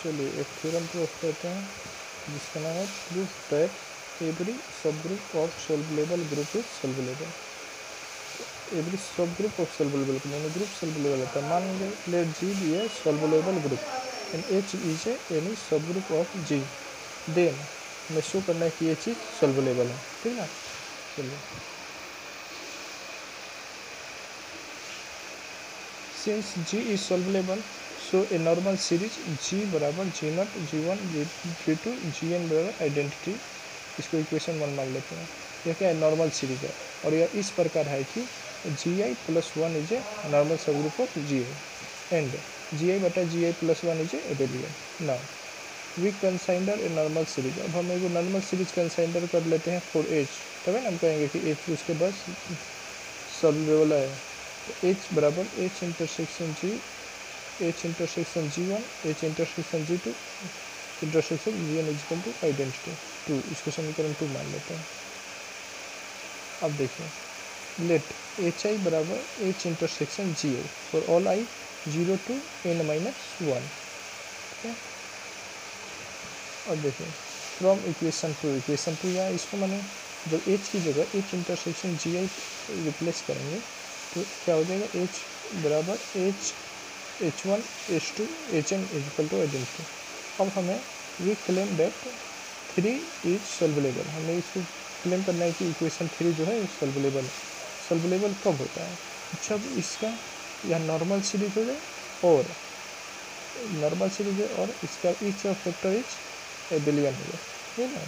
चलिए एक theorem proof करते हैं जिसका नाम है proof that every subgroup of solvable group is solvable. Every subgroup of solvable मैंने ग्रुप सॉल्वेबल होता है। मान लीजिए let G be a solvable group and H is any subgroup of G, then हमें show करना है कि ये चीज़ सॉल्वेबल है, ठीक ना। चलिए since G is solvable so a normal series G बराबर G naught G one G to G N बराबर आइडेंटिटी, इसको इक्वेशन 1 मान लेते हैं। यह क्या है, नॉर्मल सीरीज है और यह इस प्रकार है कि G I plus one is a normal subgroup of G I and G I बटा G I plus one is a abelian. Now we consider a normal series. अब हम एक नॉर्मल सीरीज कंसाइंडर कर लेते हैं फॉर एच, तभी ना हम कहेंगे कि एच उसके बस सॉल्वेबल है। तो एच बराबर H intersection G, H intersection G one, H intersection G two, intersection G N equal to identity 2, इसको समीकरण 2 मान लेते हैं। अब देखिए लेट एच आई बराबर H intersection G I for all I 0 to n minus 1, ठीक है। अब देखिए फ्रॉम इक्वेशन 2 या इसको मैंने जब एच की जगह H intersection G I replace करेंगे तो क्या हो जाएगा, एच बराबर H one H two H N equal to identity. अब हमें we claim that 3 is solvable, हमें इसको क्लेम करना है कि इक्वेशन 3 जो है सॉल्वेबल है। सॉल्वेबल कब होता है, जब इसका यह नॉर्मल सीरीज हो जाए और नॉर्मल सीरीज है और इसका each of factor is abelian हो जाए, ठीक है।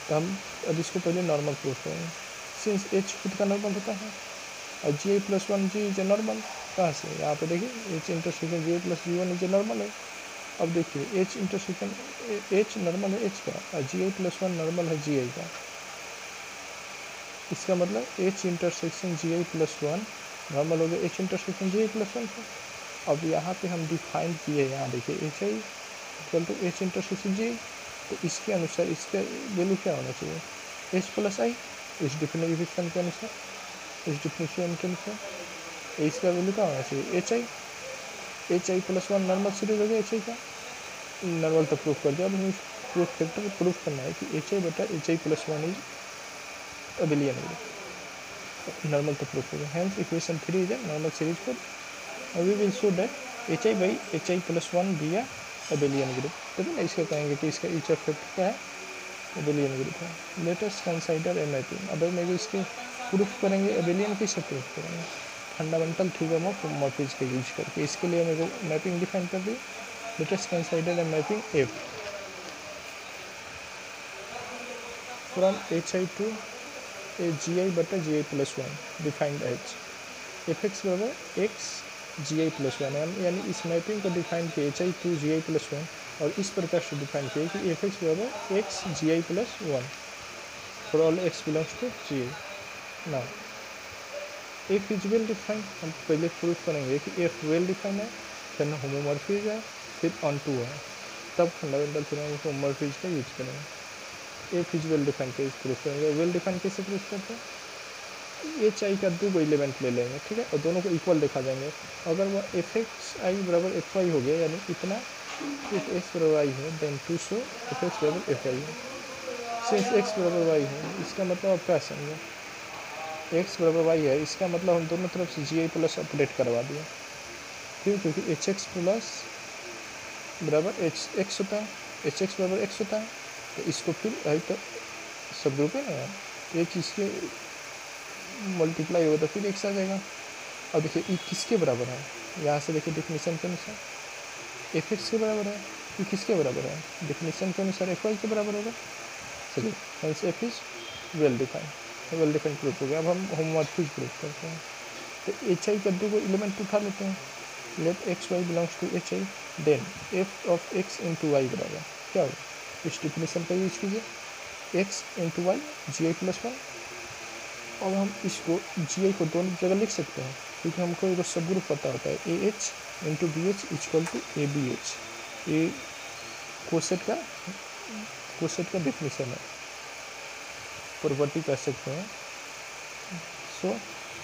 तो हम अब इसको पहले नॉर्मल प्रूफ करेंगे। सिंस एच खुद का नॉर्मल होता है और G I plus one G is a normal, कहाँ से, यहाँ पे देखिए H intersection G I plus G one is a normal है। अब देखिए एच इंटरसेक्शन एच नॉर्मल है एच का और G I plus one normal है जी आई का, इसका मतलब H intersection G I plus one normal हो गया H intersection G I plus one का। अब यहाँ पे हम डिफाइन किए, यहाँ देखिए H I equal to H intersection G I, तो इसके अनुसार इसका वैल्यू क्या होना चाहिए, एच प्लस आई, इस डिफिनेशन के अनुसार, इस डिफिनेशन के अनुसार इसका वैल्यू क्या होना चाहिए H I plus one normal series हो गया एच आई का, नॉर्मल तो प्रूफ कर दिया। अब हमें प्रूफ फैक्टर प्रूफ करना है कि एच आई बटा H I plus one is abelian हो गया, नॉर्मल तो प्रूफ हो गया। Hence equation 3 is a normal series for we will show that H I by H I plus one be a abelian group, तभी ना इसका कहेंगे कि इसका ईच ऑफ फैक्टर क्या है, एबेलियन ग्रुप है। Late us consider a mapping. अब मेरे को इसके प्रूफ करेंगे एबेलियन कैसे प्रूफ करेंगे, फंडामेंटल थ्योरम ऑफ होमोमॉर्फिज्म का यूज करके। इसके लिए मेरे को मैपिंग डिफाइन कर दी। Let us consider a mapping F from H I to a G I बटा G I plus one defined H F X बराबर X G I plus one, यानी इस मैपिंग को डिफाइन किया H I to G I plus one और इस प्रकार से डिफाइन किया कि एफ एक्स बराबर X G I plus one for all X belongs to G I. ना एफ इज वेल डिफाइंड, हम पहले प्रूफ करेंगे कि एफ वेल डिफाइंड है, फिर होमोमॉर्फिज्म है, फिर ऑन टू है, तब फंडामेंटल थ्योरम ऑफ होमोमॉर्फिज्म का यूज करेंगे। एफ इज वेल डिफाइंड कैसे प्रूफ करेंगे, वेल डिफाइंड कैसे प्रूफ करते हैं, एच आई का दो एलिमेंट ले लेंगे, ठीक है, और दोनों को इक्वल दिखा देंगे। अगर वह एफ एक्स आई बराबर एफ वाई हो गया, यानी इतना एफ एक्स बराबर वाई है, then to so F X बराबर एफ वाई है। सिंस एक्स बराबर वाई है, इसका मतलब आप क्या समझे, एक्स बराबर वाई है, इसका मतलब हम दोनों तरफ से जी आई प्लस अपडेट करवा दिया, क्यों, क्योंकि एच एक्स प्लस बराबर एच एक्स होता है, एच एक्स बराबर एक्स होता है, तो इसको फिर आई तो सब ग्रुप है ना यार, तो एक चीज़ के मल्टीप्लाई होगा तो फिर एक्स आ जाएगा। अब देखिए ये किसके बराबर है, यहाँ से देखिए डिफिनीशन के अनुसार एफ एक्स के बराबर है, ये किसके बराबर है, डिफिनीशन के अनुसार एफ वाई के बराबर होगा। चलिए hence F is well defined proof हो गया। अब हम होमोमॉर्फिज्म प्रूफ करते हैं। तो एच आई का दो को एलिमेंट उठा लेते हैं, let X Y belongs to H I, then F of X into Y बराबर क्या होगा, इस डिफिनीशन का यूज कीजिए, X into Y G I plus one. अब हम इसको जी आई को दोनों जगह लिख सकते हैं, क्योंकि हमको एक सब ग्रुप पता होता है A H into B H equal to A B H, ये कोसेट का डिफिनीशन है, प्रॉपर्टी कह सकते हैं। So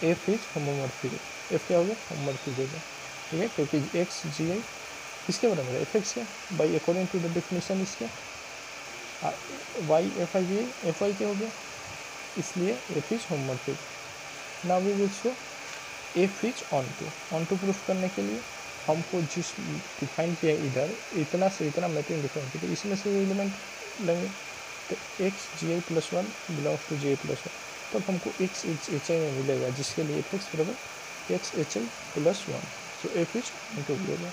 F is homomorphic, F क्या हो गया, होमोमॉर्फिक हो गया, ठीक है, क्योंकि एक्स जी आई किसके बराबर है, एफ एक्स के, by according to the definition इसके Y F I F Y के हो गया, इसलिए F is homomorphic. Now we will show F is onto proof करने के लिए हमको जिस डिफाइन किया इधर इतना से इतना मैपिंग डिफाइन किया, तो इसमें से एलिमेंट लेंगे तो X G I plus one belongs to G I plus one, तब हमको एक्स एच आई में मिलेगा, जिसके लिए एफ एक्स बराबर X H I plus one, so F is onto मिलेगा।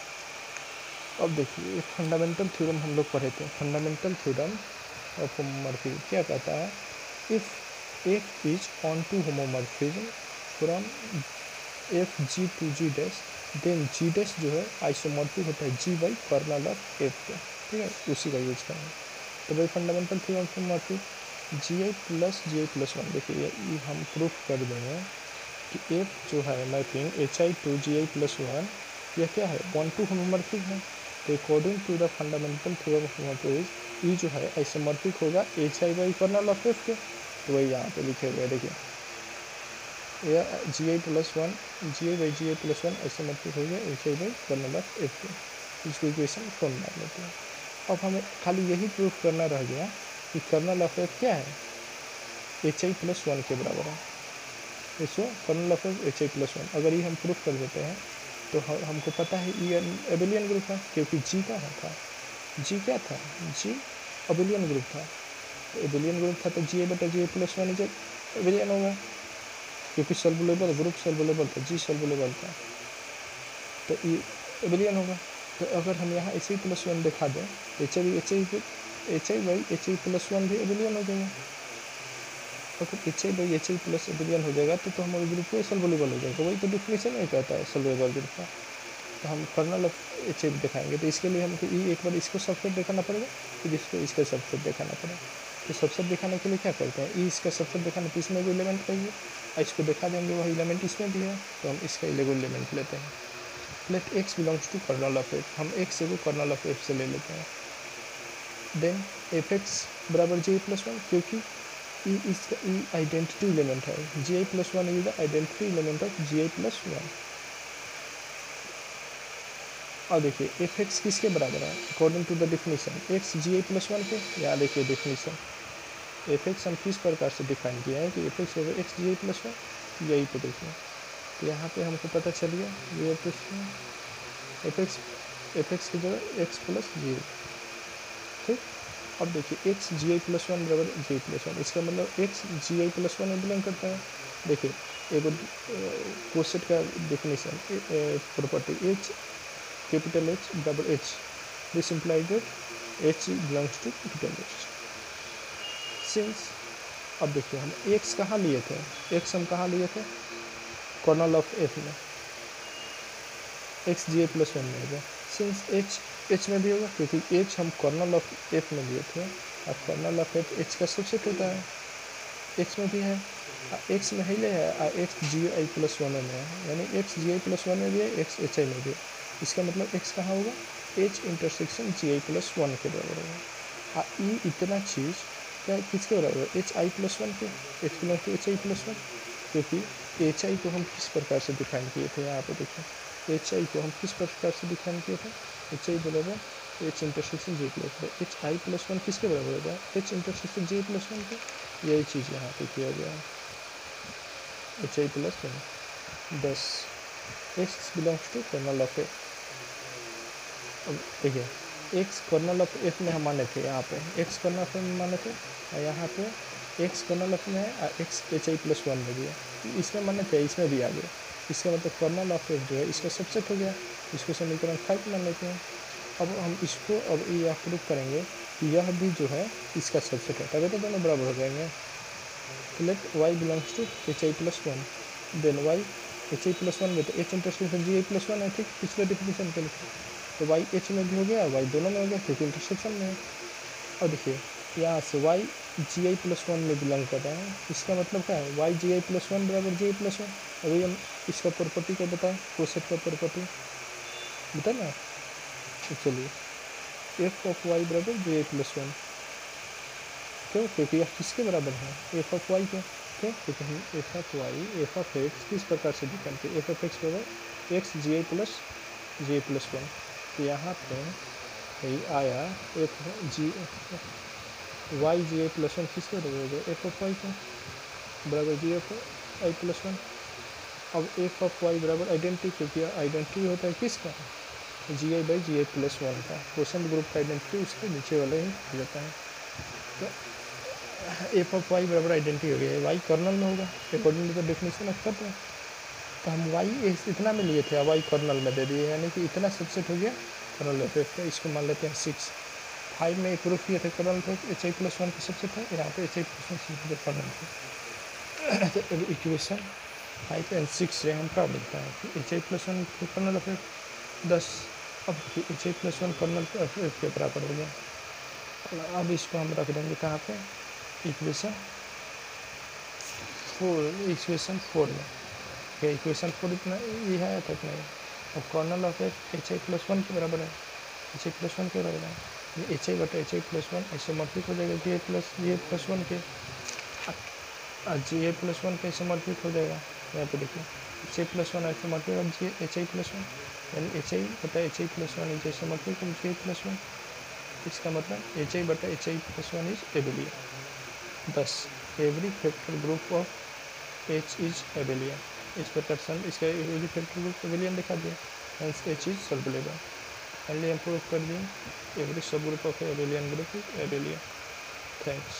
अब देखिए एक फंडामेंटल थ्योरम हम लोग पढ़े थे, फंडामेंटल थ्योरम ऑफ होमोमॉर्फिज्म क्या कहता है, if F is onto homomorphism from F G to G dash, then G dash जो है आइसोमॉर्फिक होता है G by kernel of F पे, ठीक है, उसी का यूज करेंगे। तो भाई fundamental theorem of homomorphism G I plus one, देखिए ये हम प्रूफ कर देंगे कि एफ जो है mapping H I to G I plus one, यह क्या है, वन टू होमोमॉर्फिक है। तो according to the fundamental theorem of homomorphism E जो है आइसोमॉर्फिक होगा H I by kernel of F के, तो वही यहाँ पे लिखे हुए हैं, देखिए यह G I plus one G I by G I plus one isomorphic हो गया H I by kernel of F के, इसको इक्वेशन फॉर्म डाल लेते हैं। अब हमें खाली यही प्रूफ करना रह गया कि कर्नल ऑफ एफ क्या है, एच आई प्लस वन के बराबर है, इसको kernel of H I plus one, अगर ये हम प्रूफ कर देते हैं तो हमको पता है ये एबेलियन ग्रुप है, क्योंकि जी का था, जी क्या था, जी एबेलियन ग्रुप था, तो एबेलियन ग्रुप था तो जी ए बटा जी ए प्लस वन इज एबेलियन होगा, क्योंकि सॉल्युलेबल ग्रुप सॉल्युलेबल था, जी सॉल्युलेबल था, तो ये एबेलियन होगा। तो अगर हम यहाँ एच आई प्लस वन दिखा दें, H I by H I plus one भी एबेलियन हो जाएगा, अगर H I by H I plus Abelian हो जाएगा तो हमारे ग्रुप को सॉल्युलेबल हो जाएगा, वही तो डिफिनेशन में कहता है सॉल्युलेबल ग्रुप का। तो हम कर्नल ऑफ एच आई दिखाएंगे, तो इसके लिए हमको एक बार इसको सबसेट दिखाना पड़ेगा, फिर इसको इसका सबसेट दिखाना पड़ेगा। तो सबसेट दिखाने के लिए क्या करते हैं, इसका सबसेट दिखाने तो इसमें भी एलिमेंट चाहिए, इसको दिखा देंगे वही एलिमेंट इसमें भी है, तो हम इसका एलिमेंट लेते हैं। Let X belongs to kernel of F, हम एक्स को कर्नल ऑफ एफ से ले लेते हैं, देन एफ एक्स बराबर जी आई प्लस वन, क्योंकि ई इसका ई आइडेंटिटी एलिमेंट है, G I plus one is the identity element of G I plus one. और देखिए एफ एक्स किसके बराबर है, according to the definition X G I plus one के, यहाँ देखिए डिफिनीशन एफ एक्स हम किस प्रकार से डिफाइन किया है कि एफ एक्स होगा x G I plus one, यही पे देखिए, तो यहाँ पे हमको पता चल गया ये एफ एक्स की जगह एक्स प्लस जी आई, ठीक। अब देखिए X G I plus one बराबर जी आई प्लस वन, इसका मतलब X G I plus one में बिलोंग करता है। देखिए एक कोसेट का definition property H capital H double H, this implies that H belongs to capital H. Since अब देखिए हम एक्स कहाँ लिए थे, एक्स हम कहाँ लिए थे, कर्नल ऑफ एफ में, एक्स जी ए प्लस वन में होगा, सिंस एच में भी होगा, क्योंकि एच हम कर्नल ऑफ एफ में लिए थे, और कर्नल ऑफ एफ एच का सबसेट होता है, एक्स में भी है, एक्स में ही है, x G I plus one में है, यानी x G I plus one में भी है, एक्स एच आई में भी है, इसका मतलब एक्स कहाँ होगा, H intersection G I plus one के बराबर होगा। ई इतना चीज़ क्या किसके बराबर है, एच आई प्लस वन के, H belong to H I plus one, क्योंकि एच आई को हम किस प्रकार से डिफाइन किए थे, यहाँ पे देखिए एच आई को हम किस प्रकार से डिफाइन किए थे, एच आई बराबर H intersection G plus one, H I plus one किसके बराबर होगा, H intersection G plus one के, यही चीज़ यहाँ पे किया गया है, H I plus one, thus X belongs to kernel of F. अब देखिए एक्स कर्नल ऑफ एफ में हम माने थे, यहाँ पे एक्स कर्नल ऑफ एफ में माने थे, और यहाँ पे एक्स कर्नल ऑफ में है, और x H I plus one में भी है, इसमें माने थे, इसमें भी आ गया, इसका मतलब कर्नल ऑफ एफ जो है इसका सबसेट हो गया, इसको समीकरण 5 मान लेते हैं। अब हम इसको अब ये प्रूफ करेंगे कि यह भी जो है इसका सबसेट है, तभी तो दोनों बराबर हो जाएंगे। तो let Y belongs to H I plus one, then Y H I plus one में तो H intersection G I plus one है, ठीक, पिछले डिफिनेशन के लिए, तो वाई एच में भी हो गया, वाई दोनों में हो गया, क्योंकि इंटरसेक्शन में है। और देखिए यहाँ से Y G I plus one में बिलोंग कर रहा है, इसका मतलब क्या है, Y G I plus one बराबर जी आई प्लस वन। अभी हम इसका प्रॉपर्टी को बताएं, कोसेट का प्रॉपर्टी बताए ना, तो चलिए एफ ऑफ वाई बराबर जी आई प्लस वन, क्यों, क्योंकि यह किसके बराबर है, एफ ऑफ वाई के, क्यों, क्योंकि हम F of Y F of X किस प्रकार से डिफाइन किए, एफ ऑफ एक्स बराबर X G I plus one, तो यहाँ पे ये आया F G Y G I plus one किसके बराबर होगा, एफ ऑफ वाई का बराबर G F I plus one. अब एफ ऑफ वाई बराबर आइडेंटिटी, क्योंकि आइडेंटिटी होता है किसका, G I by G I plus one का। क्वेश्चन ग्रुप का आइडेंटिटी उसके नीचे वाला ही हो जाता है। तो एफ ऑफ वाई बराबर आइडेंटिटी हो गया है, वाई कर्नल में होगा according to the definition of kernel. तो हम वाई इतना में लिए थे, अब वाई कर्नल में दे दिए, यानी कि इतना सबसेट हो गया कर्नल एफ एफ का। इसको मान लेते हैं 6। 5 में एक प्रूफ किया था कर्नल थे एच आई प्लस वन का सबसेट है, यहाँ पे H I plus one subset kernel थे। तो इक्वेशन 5 एंड 6 से हम क्या मिलता है कि H I plus one kernel F F 10। अब H I plus one kernel F F के बराबर हो गया। अब इसको हम रख देंगे कहाँ पे, इक्वेशन 4 में। क्या इक्वेशन 4 इतना ये है तक नहीं। अब kernel of H I plus one के बराबर है, एच आई प्लस वन के बराबर है, ये एच आई बटा एच आई प्लस वन ऐसे मल्टीप्लिक हो जाएगा जी ए प्लस वन के, जी ए प्लस वन कैसे मल्टीप्लिक हो जाएगा, यहाँ पे देखिए एच आई प्लस वन ऐसे मल्टीप्लिक अब जी एच आई प्लस वन, यानी एच आई बटा H I plus one is ऐसे मल्टीप्लिक अब जी ए प्लस वन। इसका मतलब एच आई बटा H I plus one is Abelian. 10 every factor group of H is Abelian. इस प्रकार इसका एवरी फैक्टर ग्रुप एबेलियन दिखा दिया, hence H is soluble. Finally हम प्रूव कर दिए every subgroup of Abelian group is Abelian. Thanks.